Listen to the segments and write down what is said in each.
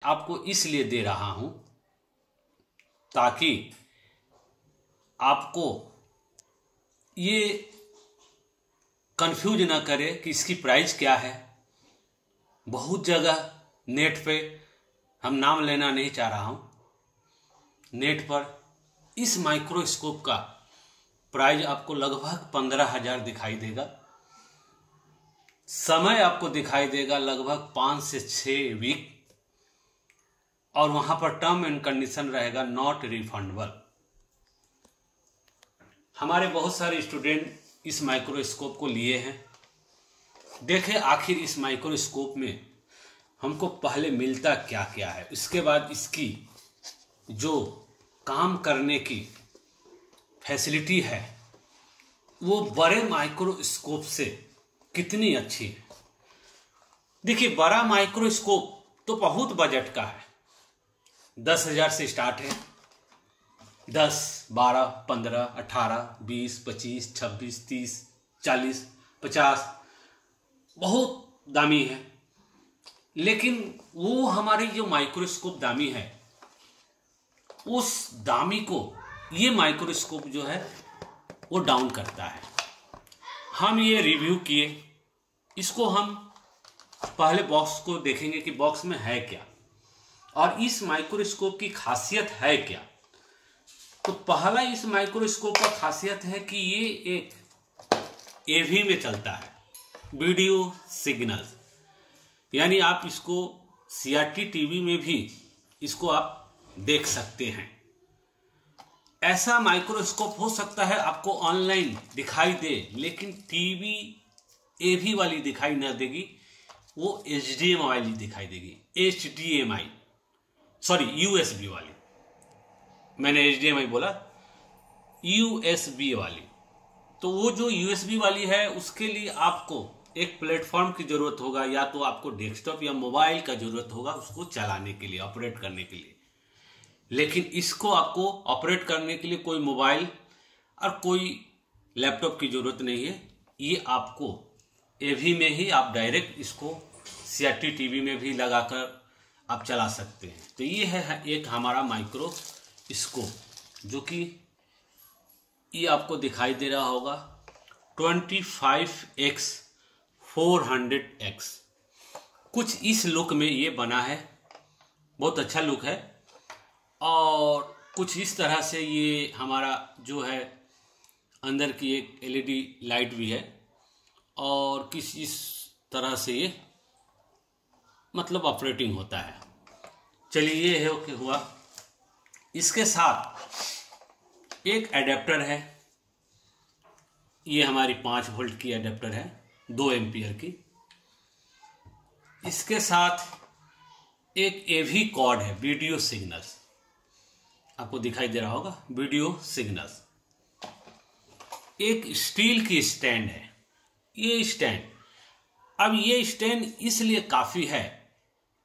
आपको इसलिए दे रहा हूं ताकि आपको ये कंफ्यूज ना करे कि इसकी प्राइस क्या है। बहुत जगह नेट पे, हम नाम लेना नहीं चाह रहा हूं, नेट पर इस माइक्रोस्कोप का प्राइस आपको लगभग 15,000 दिखाई देगा। समय आपको दिखाई देगा लगभग 5 से 6 वीक, और वहां पर टर्म एंड कंडीशन रहेगा नॉट रिफंडेबल। हमारे बहुत सारे स्टूडेंट इस माइक्रोस्कोप को लिए हैं। देखें आखिर इस माइक्रोस्कोप में हमको पहले मिलता क्या क्या है, इसके बाद इसकी जो काम करने की फैसिलिटी है वो बड़े माइक्रोस्कोप से कितनी अच्छी है। देखिए, बड़ा माइक्रोस्कोप तो बहुत बजट का है, 10,000 से स्टार्ट है। 10, 12, 15, 18, 20, 25, 26, 30, 40, 50 बहुत दामी है। लेकिन वो हमारे जो माइक्रोस्कोप दामी है, उस दामी को ये माइक्रोस्कोप जो है वो डाउन करता है। हम ये रिव्यू किए, इसको हम पहले बॉक्स को देखेंगे कि बॉक्स में है क्या और इस माइक्रोस्कोप की खासियत है क्या। तो पहला इस माइक्रोस्कोप का खासियत है कि ये एक एवी में चलता है, वीडियो सिग्नल, यानी आप इसको सीआरटी टीवी में भी इसको आप देख सकते हैं। ऐसा माइक्रोस्कोप हो सकता है आपको ऑनलाइन दिखाई दे, लेकिन टीवी एवी वाली दिखाई न देगी, वो एचडीएमआई वाली दिखाई देगी। एचडीएमआई सॉरी यूएसबी वाली, मैंने एचडीएमआई बोला, यूएसबी वाली। तो वो जो यूएसबी वाली है उसके लिए आपको एक प्लेटफॉर्म की जरूरत होगा, या तो आपको डेस्कटॉप या मोबाइल का जरूरत होगा उसको चलाने के लिए, ऑपरेट करने के लिए। लेकिन इसको आपको ऑपरेट करने के लिए कोई मोबाइल और कोई लैपटॉप की जरूरत नहीं है। ये आपको एवी में ही आप डायरेक्ट इसको सीआरटी टीवी में भी लगाकर आप चला सकते हैं। तो ये है एक हमारा माइक्रोस्कोप, जो कि ये आपको दिखाई दे रहा होगा 25x 400x, कुछ इस लुक में ये बना है, बहुत अच्छा लुक है। और कुछ इस तरह से ये हमारा जो है अंदर की एक एलईडी लाइट भी है, और किस इस तरह से ये मतलब ऑपरेटिंग होता है। चलिए, ये है कि हुआ। इसके साथ एक एडेप्टर है, ये हमारी 5 वोल्ट की एडेप्टर है, 2 एम्पियर की। इसके साथ एक एवी कॉर्ड है, वीडियो सिग्नल्स, आपको दिखाई दे रहा होगा, वीडियो सिग्नल्स। एक स्टील की स्टैंड है, ये स्टैंड। अब ये स्टैंड इसलिए काफी है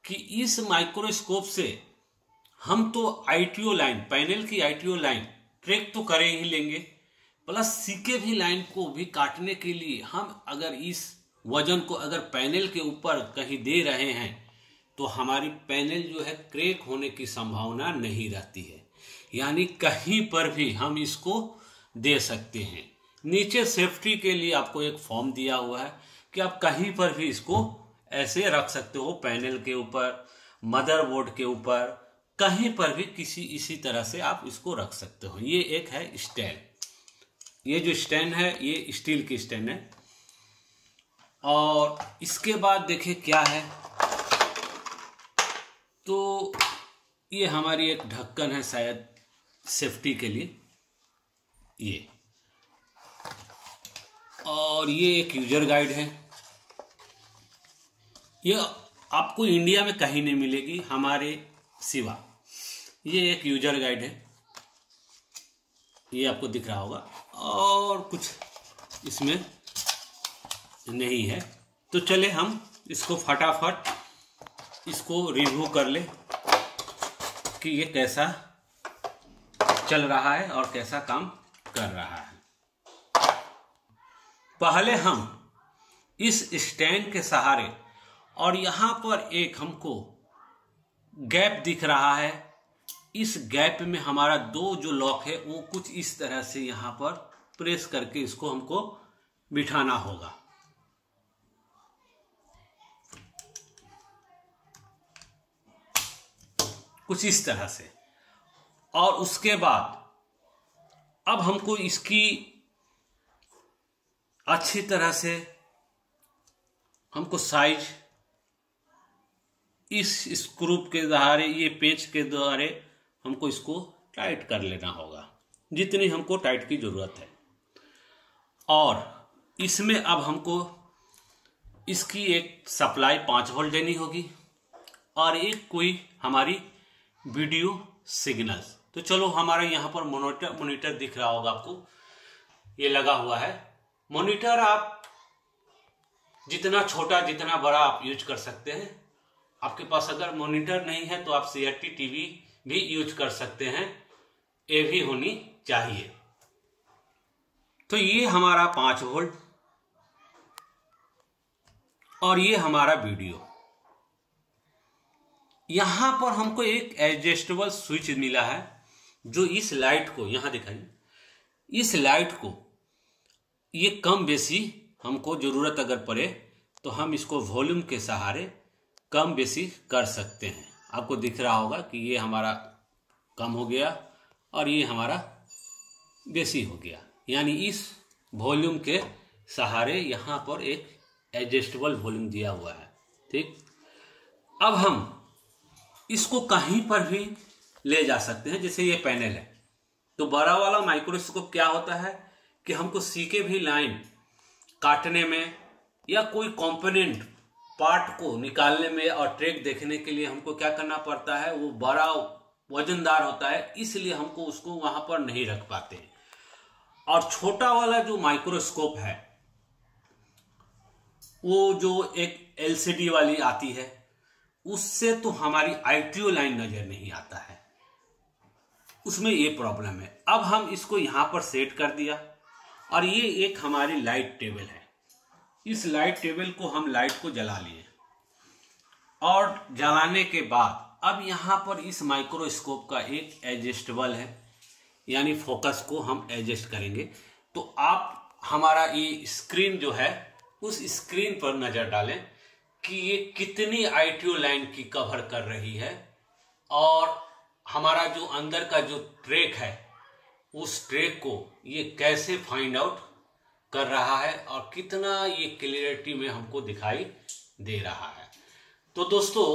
कि इस माइक्रोस्कोप से हम तो आईटीओ लाइन, पैनल की आईटीओ लाइन ट्रैक तो करे ही लेंगे, प्लस सीके भी लाइन को भी काटने के लिए हम अगर इस वजन को अगर पैनल के ऊपर कहीं दे रहे हैं तो हमारी पैनल जो है क्रैक होने की संभावना नहीं रहती है। यानी कहीं पर भी हम इसको दे सकते हैं। नीचे सेफ्टी के लिए आपको एक फॉर्म दिया हुआ है कि आप कहीं पर भी इसको ऐसे रख सकते हो, पैनल के ऊपर, मदरबोर्ड के ऊपर, कहीं पर भी किसी इसी तरह से आप इसको रख सकते हो। ये एक है स्टैंड, ये जो स्टैंड है ये स्टील की स्टैंड है। और इसके बाद देखिए क्या है, तो ये हमारी एक ढक्कन है शायद सेफ्टी के लिए, ये। और ये एक यूजर गाइड है, ये आपको इंडिया में कहीं नहीं मिलेगी हमारे सिवा। ये एक यूजर गाइड है, ये आपको दिख रहा होगा, और कुछ इसमें नहीं है। तो चले हम इसको फटाफट इसको रिव्यू कर ले कि ये कैसा चल रहा है और कैसा काम कर रहा है। पहले हम इस स्टैंड के सहारे, और यहाँ पर एक हमको गैप दिख रहा है, इस गैप में हमारा दो जो लॉक है वो कुछ इस तरह से यहां पर प्रेस करके इसको हमको बिठाना होगा। कुछ इस तरह से। और उसके बाद अब हमको इसकी अच्छी तरह से हमको साइज इस स्क्रू के द्वारा, ये पेच के द्वारा हमको इसको टाइट कर लेना होगा जितनी हमको टाइट की जरूरत है। और इसमें अब हमको इसकी एक सप्लाई 5 वोल्ट देनी होगी और एक कोई हमारी वीडियो सिग्नल। तो चलो, हमारा यहाँ पर मॉनिटर दिख रहा होगा आपको, ये लगा हुआ है। मॉनिटर आप जितना छोटा जितना बड़ा आप यूज कर सकते हैं। आपके पास अगर मॉनिटर नहीं है तो आप CRT टीवी भी यूज कर सकते हैं, ये भी होनी चाहिए। तो ये हमारा 5 वोल्ट और ये हमारा वीडियो। यहां पर हमको एक एडजस्टेबल स्विच मिला है जो इस लाइट को, यहां दिखाइए, इस लाइट को ये कम बेसी हमको जरूरत अगर पड़े तो हम इसको वॉल्यूम के सहारे कम बेसी कर सकते हैं। आपको दिख रहा होगा कि ये हमारा कम हो गया और ये हमारा बेसी हो गया, यानी इस वॉल्यूम के सहारे यहाँ पर एक एडजस्टेबल वॉल्यूम दिया हुआ है। ठीक, अब हम इसको कहीं पर भी ले जा सकते हैं। जैसे ये पैनल है, तो बड़ा वाला माइक्रोस्कोप क्या होता है कि हमको सीके भी लाइन काटने में या कोई कंपोनेंट पार्ट को निकालने में और ट्रैक देखने के लिए हमको क्या करना पड़ता है, वो बड़ा वजनदार होता है, इसलिए हमको उसको वहां पर नहीं रख पाते। और छोटा वाला जो माइक्रोस्कोप है, वो जो एक LCD वाली आती है, उससे तो हमारी ITO लाइन नजर नहीं आता है, उसमें ये प्रॉब्लम है। अब हम इसको यहां पर सेट कर दिया और ये एक हमारी लाइट टेबल है। इस लाइट टेबल को हम लाइट को जला लिए और जलाने के बाद अब यहां पर इस माइक्रोस्कोप का एक एडजस्टेबल है, यानी फोकस को हम एडजस्ट करेंगे। तो आप हमारा ये स्क्रीन जो है उस स्क्रीन पर नजर डालें कि ये कितनी ITO लाइन की कवर कर रही है और हमारा जो अंदर का जो ट्रैक है उस ट्रैक को ये कैसे फाइंड आउट कर रहा है और कितना ये क्लियरिटी में हमको दिखाई दे रहा है। तो दोस्तों,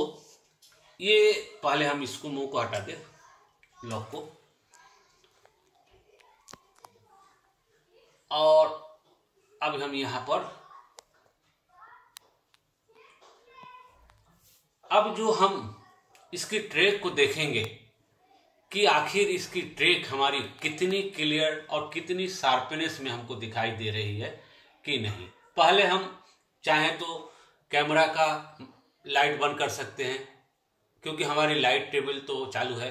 ये पहले हम इसको मुंह को हटा दे, लॉक को, और अब हम यहां पर अब जो हम इसकी ट्रैक को देखेंगे कि आखिर इसकी ट्रैक हमारी कितनी क्लियर और कितनी शार्पनेस में हमको दिखाई दे रही है कि नहीं। पहले हम चाहें तो कैमरा का लाइट बंद कर सकते हैं क्योंकि हमारी लाइट टेबल तो चालू है।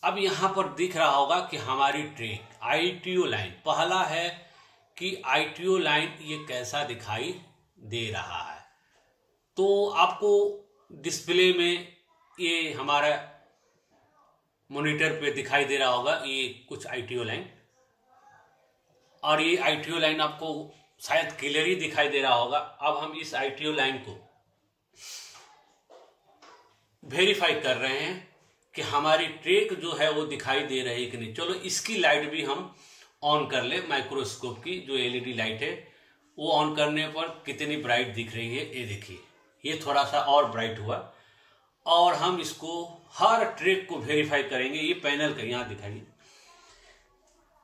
अब यहाँ पर दिख रहा होगा कि हमारी ट्रैक ITO लाइन, पहला है कि ITO लाइन ये कैसा दिखाई दे रहा है। तो आपको डिस्प्ले में ये हमारा मॉनिटर पे दिखाई दे रहा होगा ये कुछ ITO लाइन, और ये ITO लाइन आपको शायद क्लियर ही दिखाई दे रहा होगा। अब हम इस ITO लाइन को वेरीफाई कर रहे हैं कि हमारी ट्रैक जो है वो दिखाई दे रही है कि नहीं। चलो, इसकी लाइट भी हम ऑन कर ले, माइक्रोस्कोप की जो LED लाइट है वो ऑन करने पर कितनी ब्राइट दिख रही है, ये देखिए, ये थोड़ा सा और ब्राइट हुआ। और हम इसको हर ट्रैक को वेरीफाई करेंगे। ये पैनल का, यहाँ दिखाइए,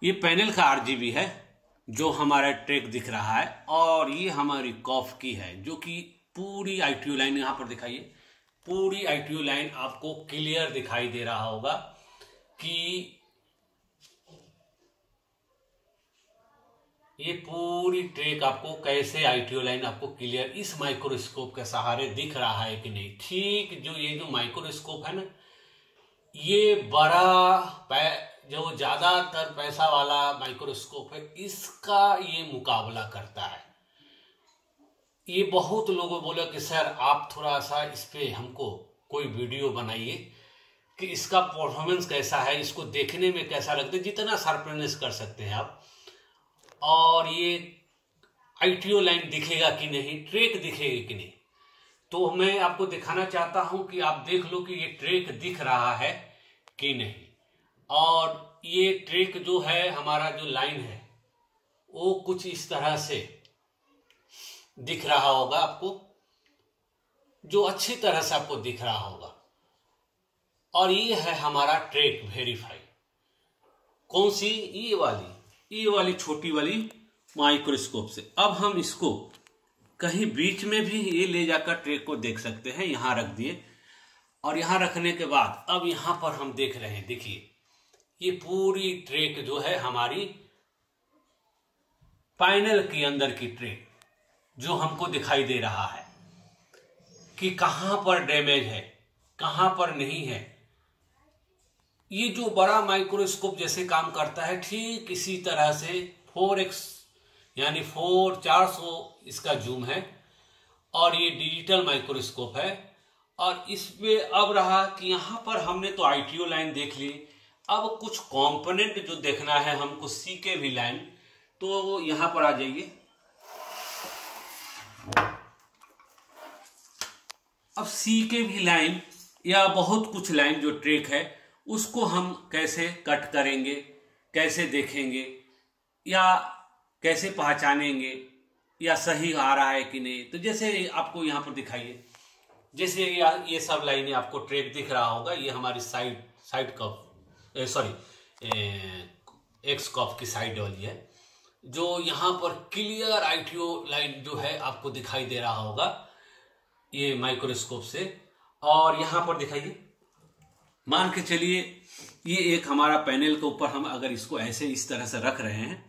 ये पैनल का RGB है जो हमारा ट्रैक दिख रहा है, और ये हमारी कॉफ की है जो कि पूरी ITO लाइन, यहाँ पर दिखाइए, पूरी ITO लाइन आपको क्लियर दिखाई दे रहा होगा कि ये पूरी ट्रैक आपको कैसे ITO लाइन आपको क्लियर इस माइक्रोस्कोप के सहारे दिख रहा है कि नहीं। ठीक, जो ये जो माइक्रोस्कोप है ना, ये बड़ा जो ज्यादातर पैसा वाला माइक्रोस्कोप है, इसका ये मुकाबला करता है। ये बहुत लोगों बोले कि सर आप थोड़ा सा इस पे हमको कोई वीडियो बनाइए कि इसका परफॉर्मेंस कैसा है, इसको देखने में कैसा लगता है, जितना शार्पनेस कर सकते हैं आप, और ये ITO लाइन दिखेगा कि नहीं, ट्रैक दिखेगी कि नहीं। तो मैं आपको दिखाना चाहता हूं कि आप देख लो कि ये ट्रैक दिख रहा है कि नहीं। और ये ट्रैक जो है, हमारा जो लाइन है वो कुछ इस तरह से दिख रहा होगा आपको, जो अच्छी तरह से आपको दिख रहा होगा। और ये है हमारा ट्रैक वेरीफाई। कौन सी? ये वाली छोटी वाली माइक्रोस्कोप से। अब हम इसको कहीं बीच में भी ये ले जाकर ट्रैक को देख सकते हैं। यहां रख दिए, और यहां रखने के बाद अब यहां पर हम देख रहे हैं, देखिए ये पूरी ट्रैक जो है हमारी पैनल के अंदर की ट्रैक जो हमको दिखाई दे रहा है कि कहां पर डैमेज है, कहां पर नहीं है। ये जो बड़ा माइक्रोस्कोप जैसे काम करता है, ठीक इसी तरह से 4x यानी 400 इसका जूम है, और ये डिजिटल माइक्रोस्कोप है। और इसमें अब रहा कि यहां पर हमने तो ITO लाइन देख ली, अब कुछ कंपोनेंट जो देखना है हमको, CKV लाइन, तो यहां पर आ जाइए। अब CKV लाइन या बहुत कुछ लाइन जो ट्रैक है, उसको हम कैसे कट करेंगे, कैसे देखेंगे, या कैसे पहचानेंगे, या सही आ रहा है कि नहीं। तो जैसे आपको यहाँ पर दिखाइए, जैसे ये सब लाइनें आपको ट्रैक दिख रहा होगा। ये हमारी साइड कप, एक्स कप की साइड वाली है, जो यहाँ पर क्लियर ITO लाइन जो है आपको दिखाई दे रहा होगा ये माइक्रोस्कोप से। और यहाँ पर दिखाइए, मान के चलिए ये एक हमारा पैनल के ऊपर हम अगर इसको ऐसे इस तरह से रख रहे हैं,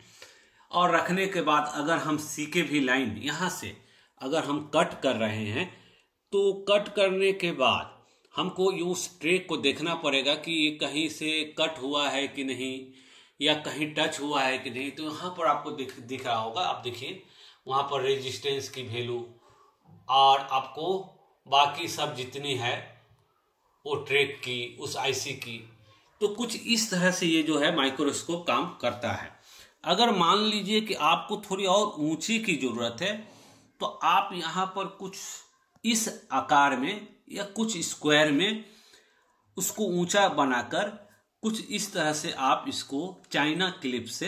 और रखने के बाद अगर हम CKV लाइन यहाँ से अगर हम कट कर रहे हैं, तो कट करने के बाद हमको उस ट्रैक को देखना पड़ेगा कि ये कहीं से कट हुआ है कि नहीं, या कहीं टच हुआ है कि नहीं। तो यहाँ पर आपको दिख रहा होगा, आप देखिए वहाँ पर रेजिस्टेंस की वैल्यू, और आपको बाकी सब जितनी है वो ट्रैक की, उस IC की। तो कुछ इस तरह से ये जो है माइक्रोस्कोप काम करता है। अगर मान लीजिए कि आपको थोड़ी और ऊंची की जरूरत है, तो आप यहाँ पर कुछ इस आकार में या कुछ स्क्वायर में उसको ऊंचा बनाकर कुछ इस तरह से आप इसको चाइना क्लिप से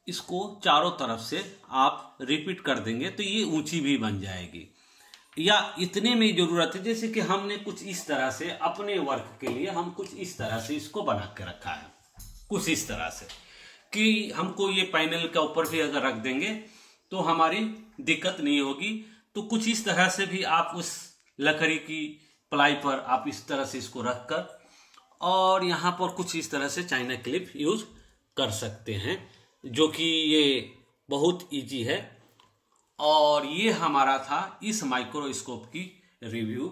इसको चारों तरफ से आप रिपीट कर देंगे, तो ये ऊंची भी बन जाएगी। या इतने में जरूरत है, जैसे कि हमने कुछ इस तरह से अपने वर्क के लिए हम कुछ इस तरह से इसको बना के रखा है, कुछ इस तरह से कि हमको ये पैनल के ऊपर भी अगर रख देंगे तो हमारी दिक्कत नहीं होगी। तो कुछ इस तरह से भी आप उस लकड़ी की प्लाई पर आप इस तरह से इसको रखकर, और यहाँ पर कुछ इस तरह से चाइना क्लिप यूज कर सकते हैं, जो कि ये बहुत इजी है। और ये हमारा था इस माइक्रोस्कोप की रिव्यू।